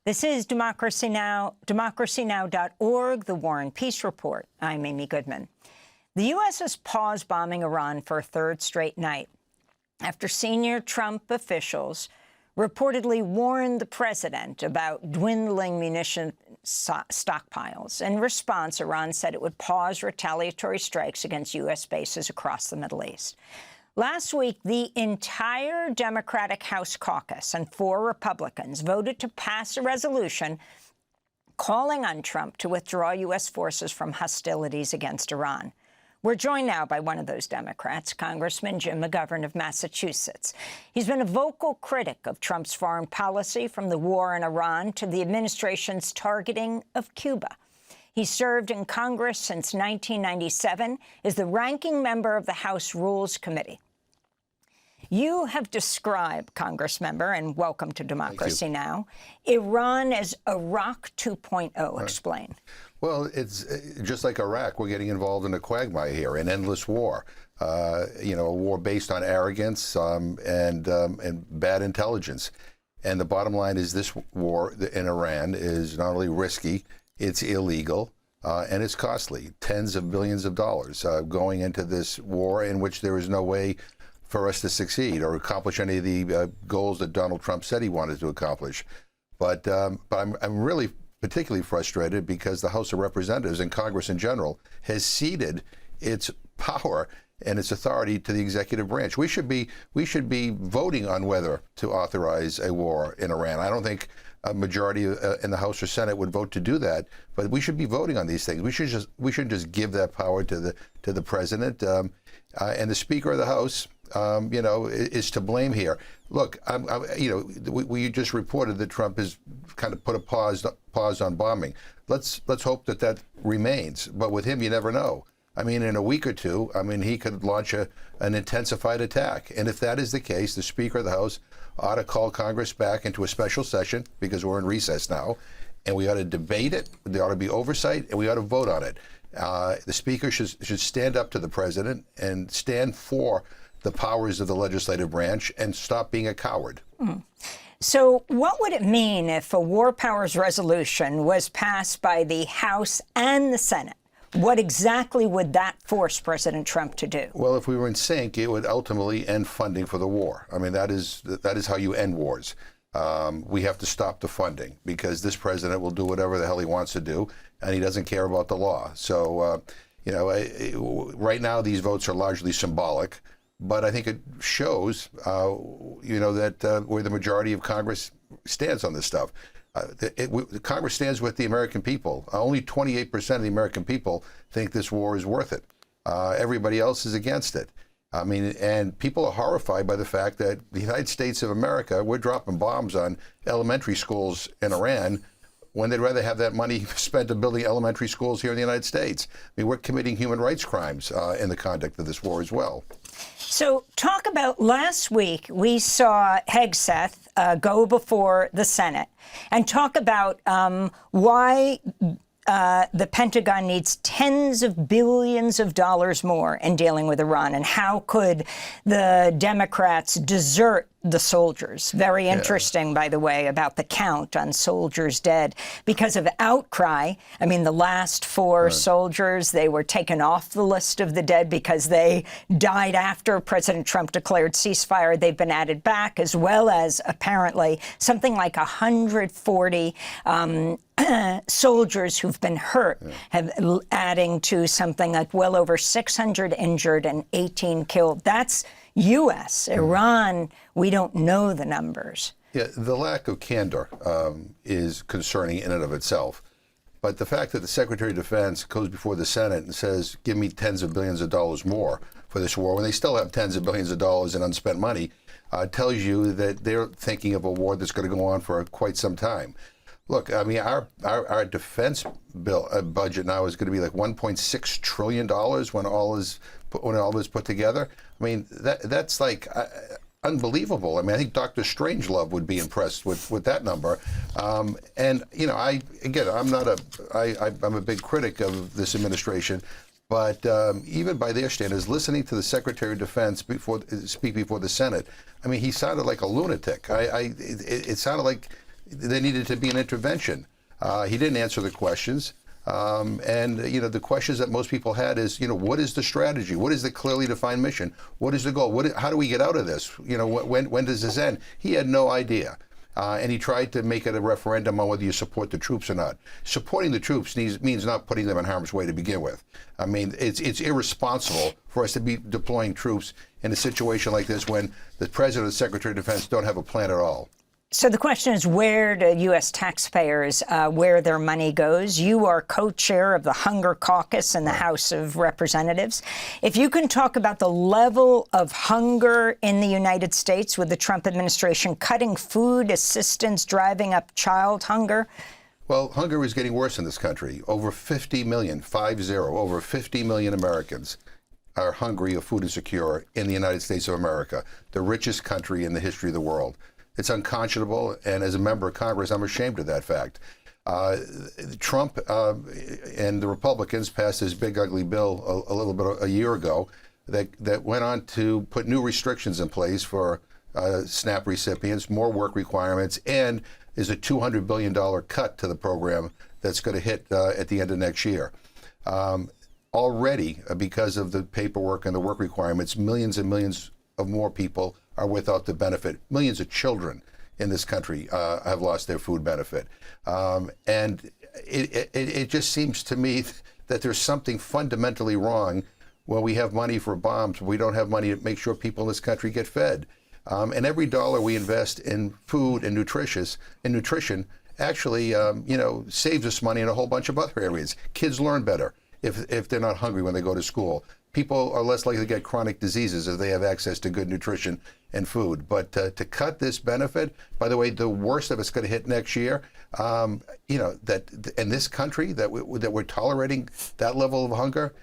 This is Democracy Now!, democracynow.org, the War and Peace Report. I'm Amy Goodman. The U.S. has paused bombing Iran for a third straight night after senior Trump officials reportedly warned the president about dwindling munition stockpiles. In response, Iran said it would pause retaliatory strikes against U.S. bases across the Middle East. Last week, the entire Democratic House caucus and 4 Republicans voted to pass a resolution calling on Trump to withdraw U.S. forces from hostilities against Iran. We're joined now by one of those Democrats, Congressman Jim McGovern of Massachusetts. He's been a vocal critic of Trump's foreign policy, from the war in Iran to the administration's targeting of Cuba. He served in Congress since 1997 as the ranking member of the House Rules Committee. You have described, Congressmember, and welcome to Democracy Now!, Iran as Iraq 2.0. Right. Explain. Well, it's just like Iraq. We're getting involved in a quagmire here, an endless war. A war based on arrogance and bad intelligence. And the bottom line is this war in Iran is not only risky, it's illegal, and it's costly. Tens of billions of dollars going into this war in which there is no way for us to succeed or accomplish any of the goals that Donald Trump said he wanted to accomplish. But I'm really particularly frustrated because the House of Representatives and Congress in general has ceded its power and its authority to the executive branch. We should be voting on whether to authorize a war in Iran. I don't think a majority in the House or Senate would vote to do that, but we should be voting on these things. We shouldn't just give that power to the president, and the Speaker of the House. Is to blame here. Look, we just reported that Trump has kind of put a pause on bombing. Let's hope that remains. But with him, you never know. I mean, in a week or two, he could launch an intensified attack. And if that is the case, the Speaker of the House ought to call Congress back into a special session, because we're in recess now, and we ought to debate it. There ought to be oversight, and we ought to vote on it. The Speaker should stand up to the president and stand for the powers of the legislative branch and stop being a coward. So what would it mean if a war powers resolution was passed by the House and the Senate? What exactly would that force President Trump to do? Well, if we were in sync, it would ultimately end funding for the war. I mean, that is how you end wars. We have to stop the funding, because this president will do whatever the hell he wants to do, and he doesn't care about the law. So, right now these votes are largely symbolic. But I think it shows, that where the majority of Congress stands on this stuff. Congress stands with the American people. Only 28% of the American people think this war is worth it. Everybody else is against it. And people are horrified by the fact that the United States of America, we're dropping bombs on elementary schools in Iran when they'd rather have that money spent on building elementary schools here in the United States. We're committing human rights crimes in the conduct of this war as well. So talk about, last week we saw Hegseth go before the Senate and talk about why the Pentagon needs tens of billions of dollars more in dealing with Iran, and how could the Democrats desert the soldiers. Very interesting, by the way, about the count on soldiers dead because of outcry. The last 4 soldiers, they were taken off the list of the dead because they died after President Trump declared ceasefire. They've been added back, as well as apparently something like 140 soldiers who've been hurt, adding to something like well over 600 injured and 18 killed. That's U.S. Iran, we don't know the numbers. Yeah, the lack of candor is concerning in and of itself. But the fact that the Secretary of Defense goes before the Senate and says, give me tens of billions of dollars more for this war, when they still have tens of billions of dollars in unspent money, tells you that they're thinking of a war that's going to go on for quite some time. Look, our defense budget now is going to be like $1.6 trillion when all is put together. That's like unbelievable. I think Dr. Strangelove would be impressed with that number. I'm a big critic of this administration, but even by their standards, listening to the Secretary of Defense speak before the Senate, he sounded like a lunatic. It sounded like there needed to be an intervention. He didn't answer the questions. And the questions that most people had is, what is the strategy? What is the clearly defined mission? What is the goal? How do we get out of this? When does this end? He had no idea. And he tried to make it a referendum on whether you support the troops or not. Supporting the troops means not putting them in harm's way to begin with. I mean, it's irresponsible for us to be deploying troops in a situation like this when the President and the Secretary of Defense don't have a plan at all. So the question is, where do U.S. taxpayers, where their money goes? You are co-chair of the Hunger Caucus in the House of Representatives. If you can talk about the level of hunger in the United States with the Trump administration cutting food assistance, driving up child hunger. Well, hunger is getting worse in this country. Over 50 million, over 50 million Americans are hungry or food insecure in the United States of America, the richest country in the history of the world. It's unconscionable, and as a member of Congress, I'm ashamed of that fact. Trump and the Republicans passed this big, ugly bill a year ago that went on to put new restrictions in place for SNAP recipients, more work requirements, and is a $200 billion cut to the program that's going to hit at the end of next year. Already, because of the paperwork and the work requirements, millions and millions of more people are without the benefit. Millions of children in this country have lost their food benefit. And it just seems to me that there's something fundamentally wrong when we have money for bombs, we don't have money to make sure people in this country get fed. And every dollar we invest in food and nutrition actually, saves us money in a whole bunch of other areas. Kids learn better if they're not hungry when they go to school. People are less likely to get chronic diseases if they have access to good nutrition and food. But to cut this benefit, by the way, the worst of it's going to hit next year. That in this country that we're tolerating that level of hunger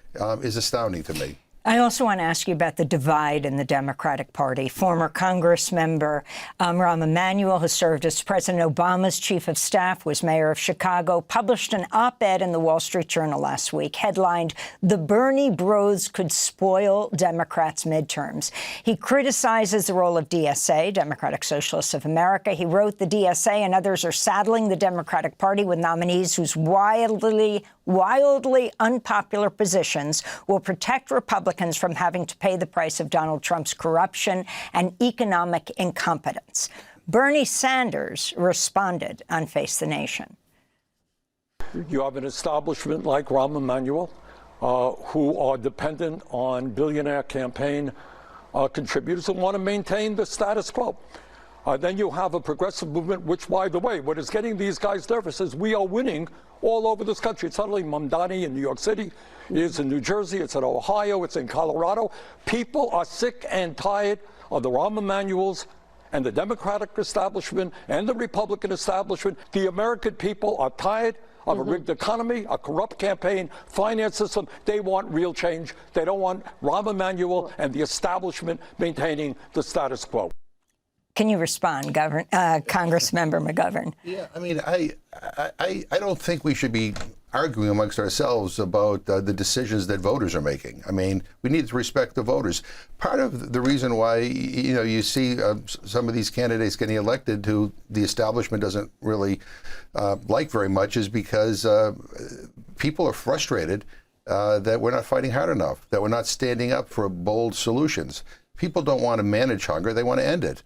is astounding to me. I also want to ask you about the divide in the Democratic Party. Former Congressmember Rahm Emanuel, who served as President Obama's chief of staff, was mayor of Chicago, published an op-ed in the Wall Street Journal last week, headlined, "The Bernie Bros Could Spoil Democrats' Midterms." He criticizes the role of DSA, Democratic Socialists of America. He wrote, "The DSA and others are saddling the Democratic Party with nominees whose wildly unpopular positions will protect Republicans from having to pay the price of Donald Trump's corruption and economic incompetence." Bernie Sanders responded on Face the Nation. You have an establishment like Rahm Emanuel, who are dependent on billionaire campaign contributors and want to maintain the status quo. Then you have a progressive movement, which, by the way, what is getting these guys nervous is we are winning all over this country. It's suddenly Mamdani in New York City, it's in New Jersey, it's in Ohio, it's in Colorado. People are sick and tired of the Rahm Emanuels and the Democratic establishment and the Republican establishment. The American people are tired of a rigged economy, a corrupt campaign, finance system. They want real change. They don't want Rahm Emanuel and the establishment maintaining the status quo. Can you respond, Congressmember McGovern? Yeah, I mean, I don't think we should be arguing amongst ourselves about the decisions that voters are making. I mean, we need to respect the voters. Part of the reason why, you see some of these candidates getting elected who the establishment doesn't really like very much is because people are frustrated that we're not fighting hard enough, that we're not standing up for bold solutions. People don't want to manage hunger, they want to end it.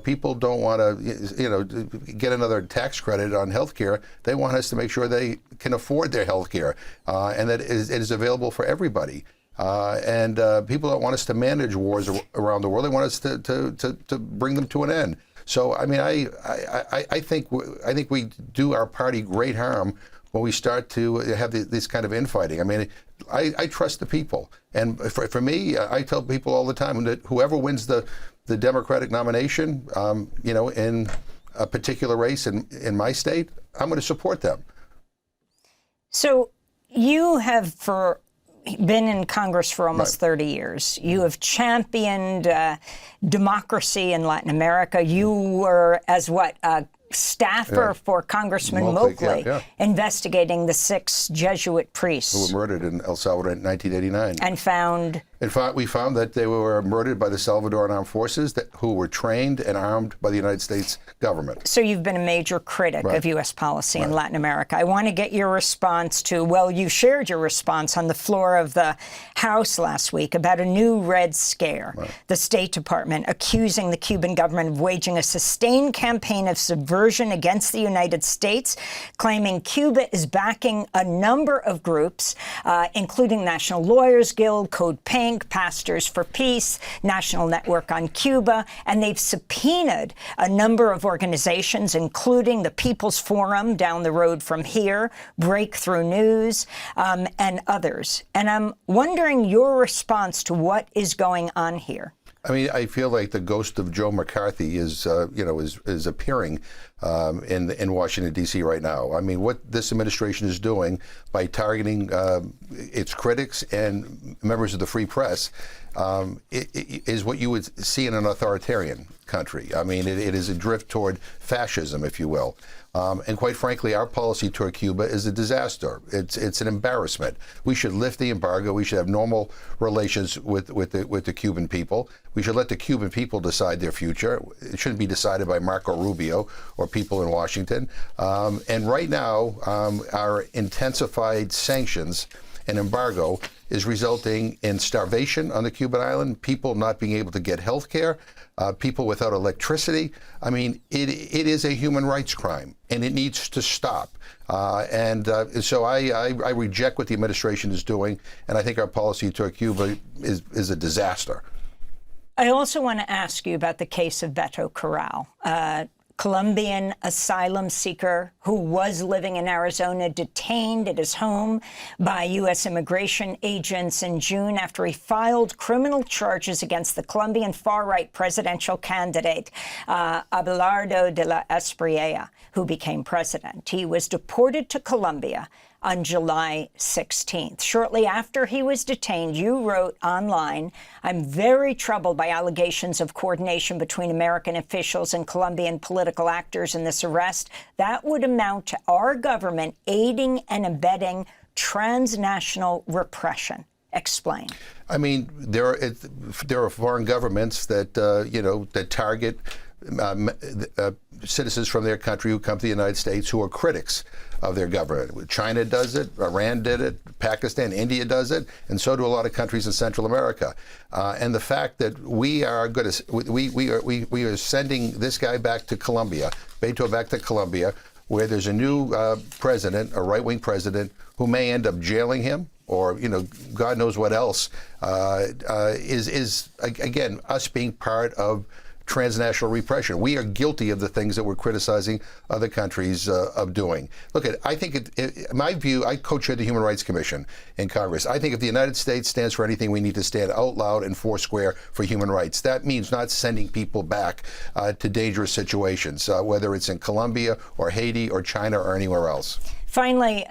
People don't want to, get another tax credit on health care. They want us to make sure they can afford their health care and that it is available for everybody. And people don't want us to manage wars around the world. They want us to bring them to an end. So, I mean, I think we do our party great harm when we start to have this kind of infighting. I mean, I trust the people. And for me, I tell people all the time that whoever wins the Democratic nomination, in a particular race in my state, I'm going to support them. So you have been in Congress for almost 30 years. You have championed democracy in Latin America. You were, as a staffer for Congressman Moakley, investigating the 6 Jesuit priests who were murdered in El Salvador in 1989. And found In fact, we found that they were murdered by the Salvadoran armed forces who were trained and armed by the United States government. So you've been a major critic of U.S. policy in Latin America. I want to get your response to, well, you shared your response on the floor of the House last week about a new Red Scare. The State Department accusing the Cuban government of waging a sustained campaign of subversion against the United States, claiming Cuba is backing a number of groups, including National Lawyers Guild, Code Pink, Pastors for Peace, National Network on Cuba, and they've subpoenaed a number of organizations, including the People's Forum down the road from here, Breakthrough News, and others. And I'm wondering your response to what is going on here. I mean, I feel like the ghost of Joe McCarthy is appearing in Washington, D.C. right now. I mean, what this administration is doing by targeting its critics and members of the free press is what you would see in an authoritarian country. I mean, it is a drift toward fascism, if you will. And quite frankly, our policy toward Cuba is a disaster. It's an embarrassment. We should lift the embargo. We should have normal relations with the Cuban people. We should let the Cuban people decide their future. It shouldn't be decided by Marco Rubio or people in Washington. And right now, our intensified sanctions and embargo is resulting in starvation on the Cuban island, people not being able to get health care, people without electricity. I mean, it is a human rights crime, and it needs to stop. So I reject what the administration is doing, and I think our policy toward Cuba is a disaster. I also want to ask you about the case of Beto Corral, Colombian asylum seeker who was living in Arizona, detained at his home by U.S. immigration agents in June after he filed criminal charges against the Colombian far-right presidential candidate, Abelardo de la Espriella, who became president. He was deported to Colombia on July 16th. Shortly after he was detained, you wrote online, "I'm very troubled by allegations of coordination between American officials and Colombian political actors in this arrest. That would amount to our government aiding and abetting transnational repression." Explain. I mean, there are foreign governments that that target citizens from their country who come to the United States who are critics of their government. China does it, Iran did it, Pakistan, India does it, and so do a lot of countries in Central America. And the fact that we are sending this guy back to Colombia, Beto back to Colombia, where there's a new president, a right-wing president, who may end up jailing him, or God knows what else, is again us being part of transnational repression. We are guilty of the things that we're criticizing other countries of doing. Look, I think, in my view, I co-chair the Human Rights Commission in Congress. I think if the United States stands for anything, we need to stand out loud and foursquare for human rights. That means not sending people back to dangerous situations, whether it's in Colombia or Haiti or China or anywhere else. Finally,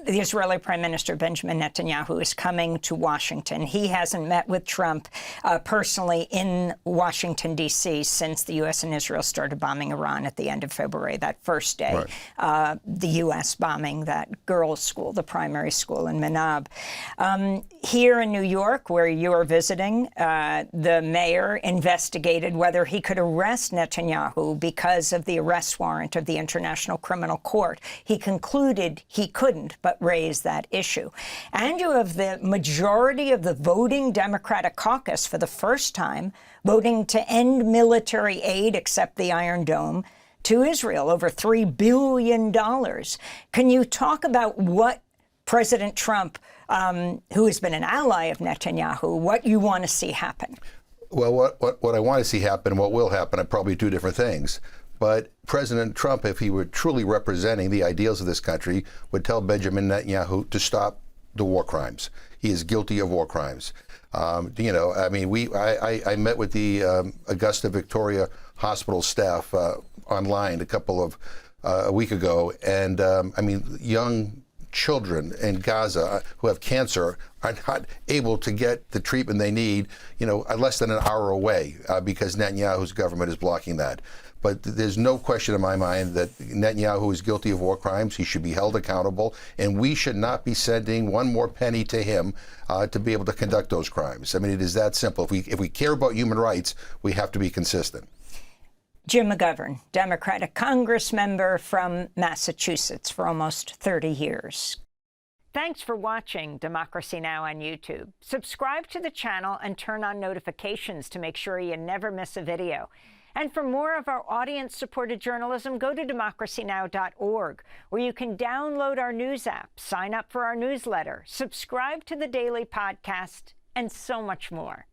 the Israeli Prime Minister Benjamin Netanyahu is coming to Washington. He hasn't met with Trump personally in Washington, D.C. since the U.S. and Israel started bombing Iran at the end of February, that first day, the U.S. bombing that girls' school, the primary school in Menab. Here in New York, where you are visiting, the mayor investigated whether he could arrest Netanyahu because of the arrest warrant of the International Criminal Court. He concluded he couldn't, but raise that issue. And you have the majority of the voting Democratic caucus for the first time voting to end military aid, except the Iron Dome, to Israel, over $3 billion. Can you talk about what President Trump, who has been an ally of Netanyahu, what you want to see happen? Well, what I want to see happen, what will happen, are probably two different things. But President Trump, if he were truly representing the ideals of this country, would tell Benjamin Netanyahu to stop the war crimes. He is guilty of war crimes. I mean, I met with the Augusta Victoria Hospital staff online a week ago, and I mean, young children in Gaza who have cancer are not able to get the treatment they need, less than an hour away because Netanyahu's government is blocking that. But there's no question in my mind that Netanyahu is guilty of war crimes. He should be held accountable, and we should not be sending one more penny to him to be able to conduct those crimes. I mean, it is that simple. If we care about human rights, we have to be consistent. Jim McGovern, Democratic Congressmember from Massachusetts for almost 30 years. Thanks for watching Democracy Now! On YouTube. Subscribe to the channel and turn on notifications to make sure you never miss a video. And for more of our audience-supported journalism, go to democracynow.org, where you can download our news app, sign up for our newsletter, subscribe to the daily podcast, and so much more.